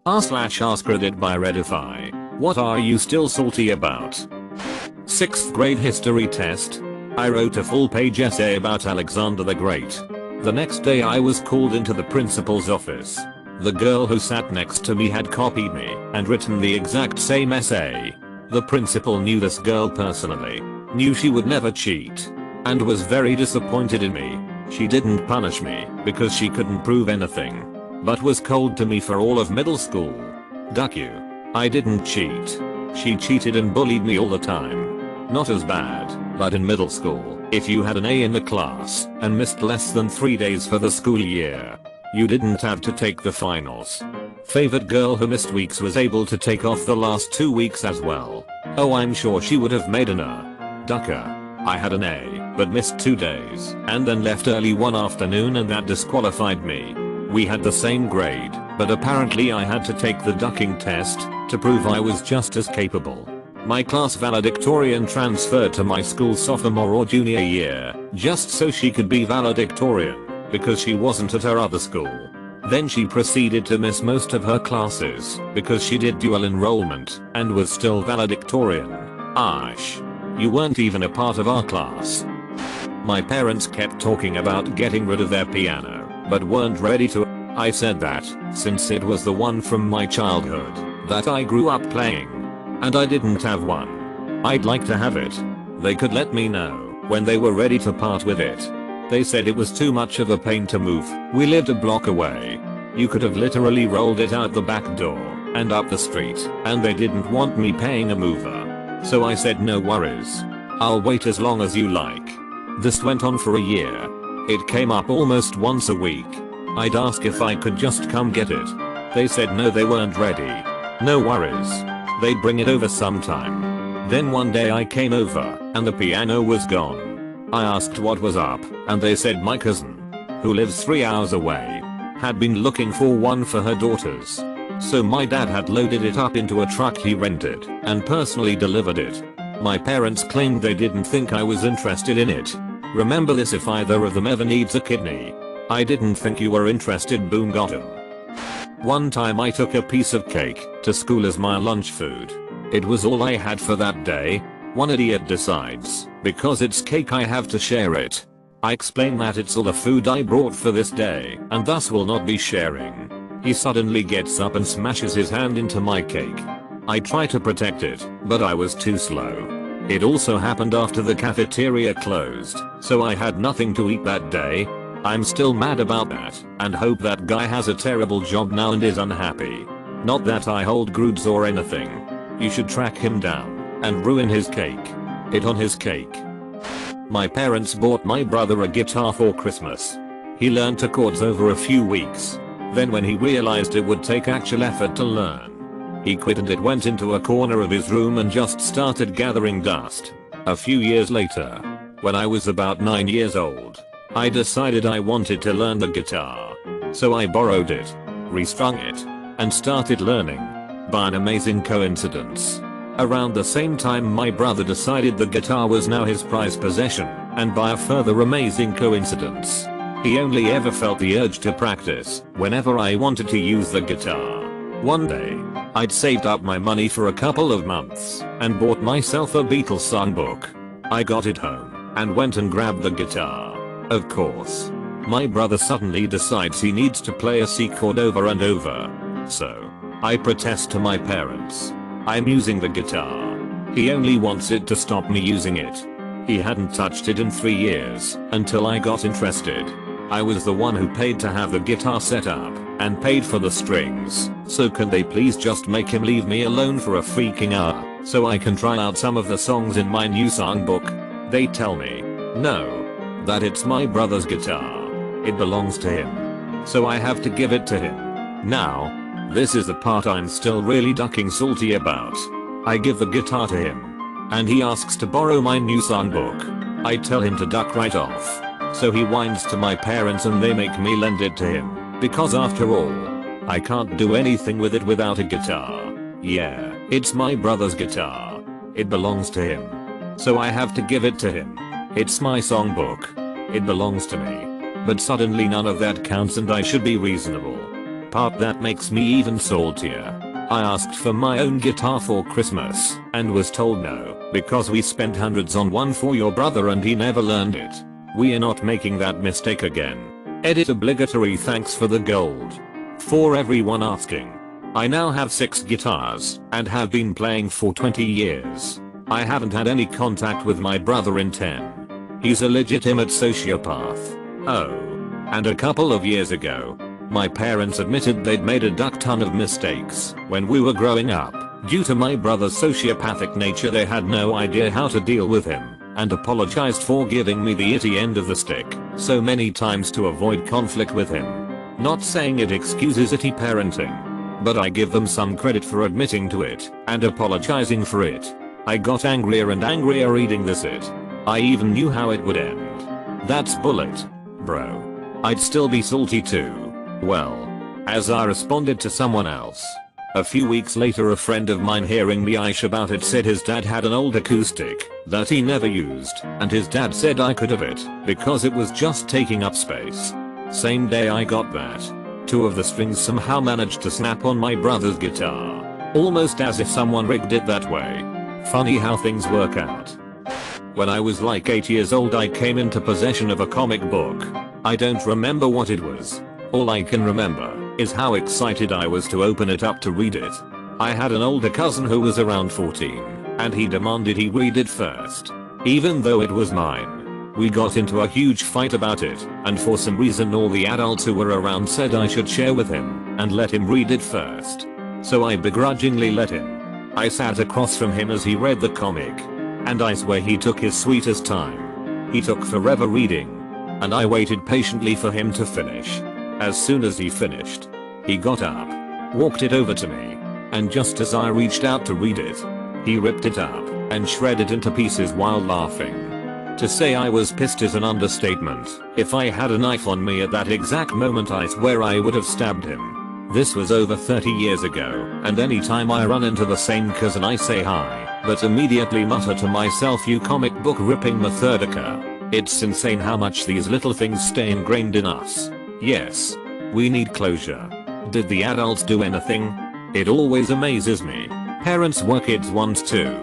r/AskReddit by Reddify. What are you still salty about? 6th grade history test. I wrote a full-page essay about Alexander the Great. The next day I was called into the principal's office. The girl who sat next to me had copied me and written the exact same essay. The principal knew this girl personally, knew she would never cheat, and was very disappointed in me. She didn't punish me because she couldn't prove anything, but was cold to me for all of middle school. Duck you. I didn't cheat. She cheated and bullied me all the time. Not as bad, but in middle school, if you had an A in the class and missed less than 3 days for the school year, you didn't have to take the finals. Favorite girl who missed weeks was able to take off the last 2 weeks as well. Oh, I'm sure she would have made an A. Ducker. I had an A, but missed 2 days and then left early one afternoon and that disqualified me. We had the same grade, but apparently I had to take the ducking test to prove I was just as capable. My class valedictorian transferred to my school sophomore or junior year just so she could be valedictorian because she wasn't at her other school. Then she proceeded to miss most of her classes because she did dual enrollment and was still valedictorian. Ash. You weren't even a part of our class. My parents kept talking about getting rid of their piano, but weren't ready to. I said that, since it was the one from my childhood that I grew up playing, and I didn't have one, I'd like to have it. They could let me know when they were ready to part with it. They said it was too much of a pain to move. We lived a block away. You could have literally rolled it out the back door and up the street, and they didn't want me paying a mover. So I said no worries. I'll wait as long as you like. This went on for a year. It came up almost once a week. I'd ask if I could just come get it. They said no, they weren't ready. No worries. They'd bring it over sometime. Then one day I came over and the piano was gone. I asked what was up and they said my cousin, who lives 3 hours away, had been looking for one for her daughters. So my dad had loaded it up into a truck he rented and personally delivered it. My parents claimed they didn't think I was interested in it. Remember this if either of them ever needs a kidney. I didn't think you were interested, boom, got him. One time I took a piece of cake to school as my lunch food. It was all I had for that day. One idiot decides, because it's cake I have to share it. I explain that it's all the food I brought for this day and thus will not be sharing. He suddenly gets up and smashes his hand into my cake. I try to protect it, but I was too slow. It also happened after the cafeteria closed, so I had nothing to eat that day. I'm still mad about that and hope that guy has a terrible job now and is unhappy. Not that I hold grudge or anything. You should track him down and ruin his cake. It on his cake. My parents bought my brother a guitar for Christmas. He learned the chords over a few weeks. Then when he realized it would take actual effort to learn, he quit and it went into a corner of his room and just started gathering dust. A few years later, when I was about 9 years old, I decided I wanted to learn the guitar. So I borrowed it, restrung it, and started learning. By an amazing coincidence, around the same time my brother decided the guitar was now his prized possession, and by a further amazing coincidence, he only ever felt the urge to practice whenever I wanted to use the guitar. One day, I'd saved up my money for a couple of months and bought myself a Beatles songbook. I got it home and went and grabbed the guitar. Of course, my brother suddenly decides he needs to play a C chord over and over. So, I protest to my parents. I'm using the guitar. He only wants it to stop me using it. He hadn't touched it in 3 years until I got interested. I was the one who paid to have the guitar set up and paid for the strings, so can they please just make him leave me alone for a freaking hour so I can try out some of the songs in my new songbook? They tell me, no, that it's my brother's guitar. It belongs to him. So I have to give it to him. Now, this is the part I'm still really ducking salty about. I give the guitar to him, and he asks to borrow my new songbook. I tell him to duck right off. So he whines to my parents and they make me lend it to him, because after all, I can't do anything with it without a guitar. Yeah, it's my brother's guitar. It belongs to him. So I have to give it to him. It's my songbook. It belongs to me. But suddenly none of that counts and I should be reasonable. Part that makes me even saltier. I asked for my own guitar for Christmas and was told no because we spent hundreds on one for your brother and he never learned it. We are not making that mistake again. Edit obligatory thanks for the gold. For everyone asking. I now have 6 guitars and have been playing for 20 years. I haven't had any contact with my brother in 10. He's a legitimate sociopath. Oh. And a couple of years ago, my parents admitted they'd made a duck ton of mistakes when we were growing up. Due to my brother's sociopathic nature, they had no idea how to deal with him and apologized for giving me the itty end of the stick so many times to avoid conflict with him. Not saying it excuses itty parenting, but I give them some credit for admitting to it and apologizing for it. I got angrier and angrier reading this it. I even knew how it would end. That's bullet, bro. I'd still be salty too. Well, as I responded to someone else. A few weeks later, a friend of mine hearing me ish about it said his dad had an old acoustic that he never used and his dad said I could have it because it was just taking up space. Same day I got that. 2 of the strings somehow managed to snap on my brother's guitar. Almost as if someone rigged it that way. Funny how things work out. When I was like 8 years old, I came into possession of a comic book. I don't remember what it was. All I can remember is how excited I was to open it up to read it. I had an older cousin who was around 14, and he demanded he read it first. Even though it was mine. We got into a huge fight about it, and for some reason all the adults who were around said I should share with him and let him read it first. So I begrudgingly let him. I sat across from him as he read the comic, and I swear he took his sweetest time. He took forever reading, and I waited patiently for him to finish. As soon as he finished, he got up, walked it over to me, and just as I reached out to read it, he ripped it up and shredded into pieces while laughing. To say I was pissed is an understatement. If I had a knife on me at that exact moment, I swear I would have stabbed him. This was over 30 years ago, and anytime I run into the same cousin I say hi, but immediately mutter to myself, you comic book ripping Methodica. It's insane how much these little things stay ingrained in us. Yes. We need closure. Did the adults do anything? It always amazes me. Parents were kids once too.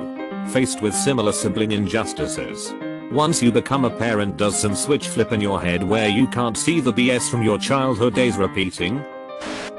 Faced with similar sibling injustices. Once you become a parent, does some switch flip in your head where you can't see the BS from your childhood days repeating?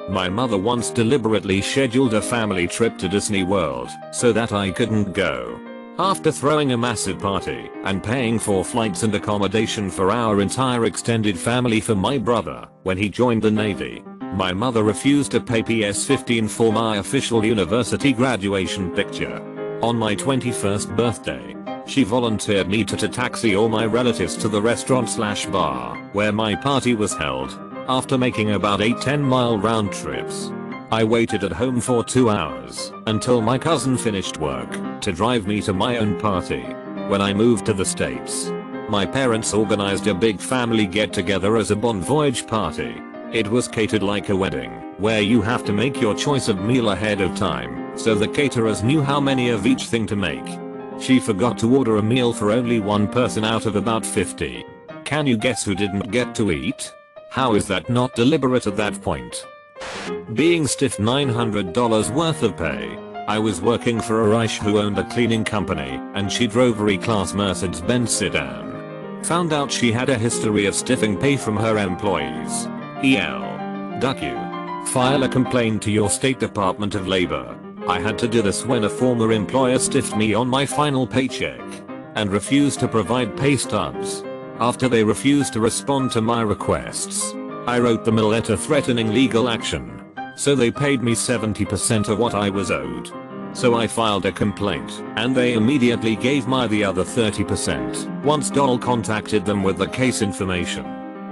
My mother once deliberately scheduled a family trip to Disney World so that I couldn't go. After throwing a massive party and paying for flights and accommodation for our entire extended family for my brother when he joined the Navy, my mother refused to pay PS15 for my official university graduation picture. On my 21st birthday, she volunteered me to taxi all my relatives to the restaurant/bar where my party was held, after making about 8-10 mile round trips. I waited at home for 2 hours until my cousin finished work to drive me to my own party. When I moved to the States, my parents organized a big family get-together as a bon voyage party. It was catered like a wedding, where you have to make your choice of meal ahead of time, so the caterers knew how many of each thing to make. She forgot to order a meal for only one person out of about 50. Can you guess who didn't get to eat? How is that not deliberate at that point? Being stiffed $900 worth of pay. I was working for a Reich who owned a cleaning company, and she drove a E-Class Mercedes-Benz sedan. Found out she had a history of stiffing pay from her employees. Duck you. File a complaint to your state Department of Labor. I had to do this when a former employer stiffed me on my final paycheck and refused to provide pay stubs. After they refused to respond to my requests, I wrote them a letter threatening legal action. So they paid me 70% of what I was owed. So I filed a complaint, and they immediately gave me the other 30% once Dole contacted them with the case information.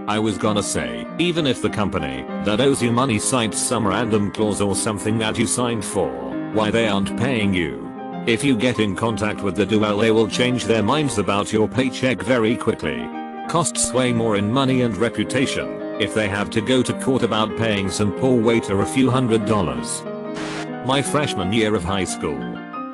I was gonna say, even if the company that owes you money cites some random clause or something that you signed for, why they aren't paying you. If you get in contact with the duel, they will change their minds about your paycheck very quickly. Costs way more in money and reputation if they have to go to court about paying some poor waiter a few $100s. My freshman year of high school,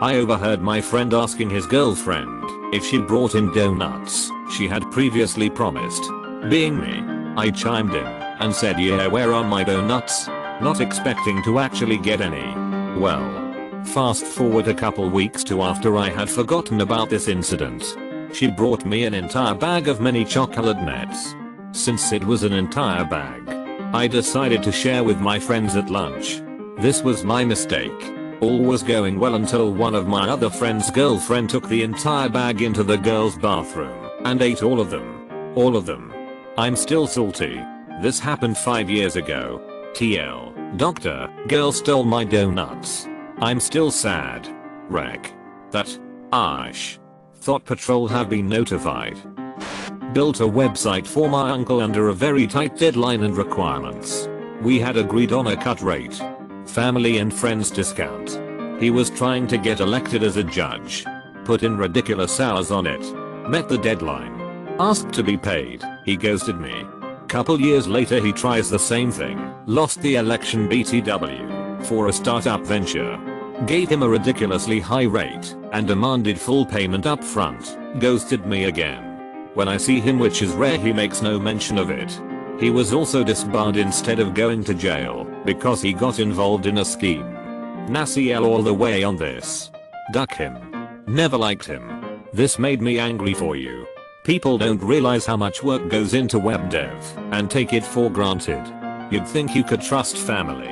I overheard my friend asking his girlfriend if she brought in donuts she had previously promised. Being me, I chimed in and said, yeah, where are my donuts? not expecting to actually get any. Well, fast forward a couple weeks to after I had forgotten about this incident. She brought me an entire bag of mini chocolate nets. Since it was an entire bag, I decided to share with my friends at lunch. This was my mistake. All was going well until one of my other friend's girlfriend took the entire bag into the girls' bathroom and ate all of them. All of them. I'm still salty. This happened 5 years ago. TL. Doctor, girl stole my donuts. I'm still sad. Wreck. That. Ash. Thought Patrol have been notified. Built a website for my uncle under a very tight deadline and requirements. We had agreed on a cut rate. Family and friends discount. He was trying to get elected as a judge. Put in ridiculous hours on it. Met the deadline. Asked to be paid. He ghosted me. Couple years later he tries the same thing. Lost the election BTW. For a startup venture. Gave him a ridiculously high rate and demanded full payment up front. Ghosted me again. When I see him, which is rare, he makes no mention of it. He was also disbarred instead of going to jail because he got involved in a scheme. Naciel all the way on this. Duck him. Never liked him. This made me angry for you. People don't realize how much work goes into web dev and take it for granted. You'd think you could trust family.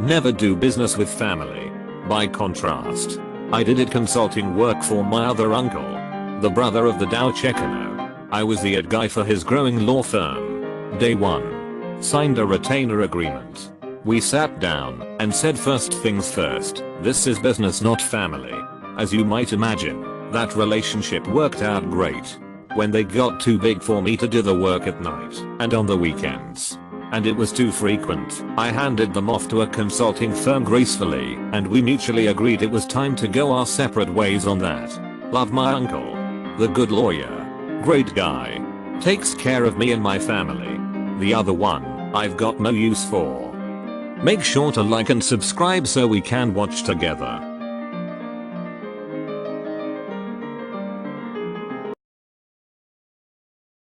Never do business with family. By contrast, I did consulting work for my other uncle, the brother of the Dow Checano. I was the ad guy for his growing law firm. Day 1. Signed a retainer agreement. We sat down and said, first things first, this is business, not family. As you might imagine, that relationship worked out great. When they got too big for me to do the work at night and on the weekends, and it was too frequent, I handed them off to a consulting firm gracefully, and we mutually agreed it was time to go our separate ways on that. Love my uncle. The good lawyer. Great guy. Takes care of me and my family. The other one, I've got no use for. Make sure to like and subscribe so we can watch together.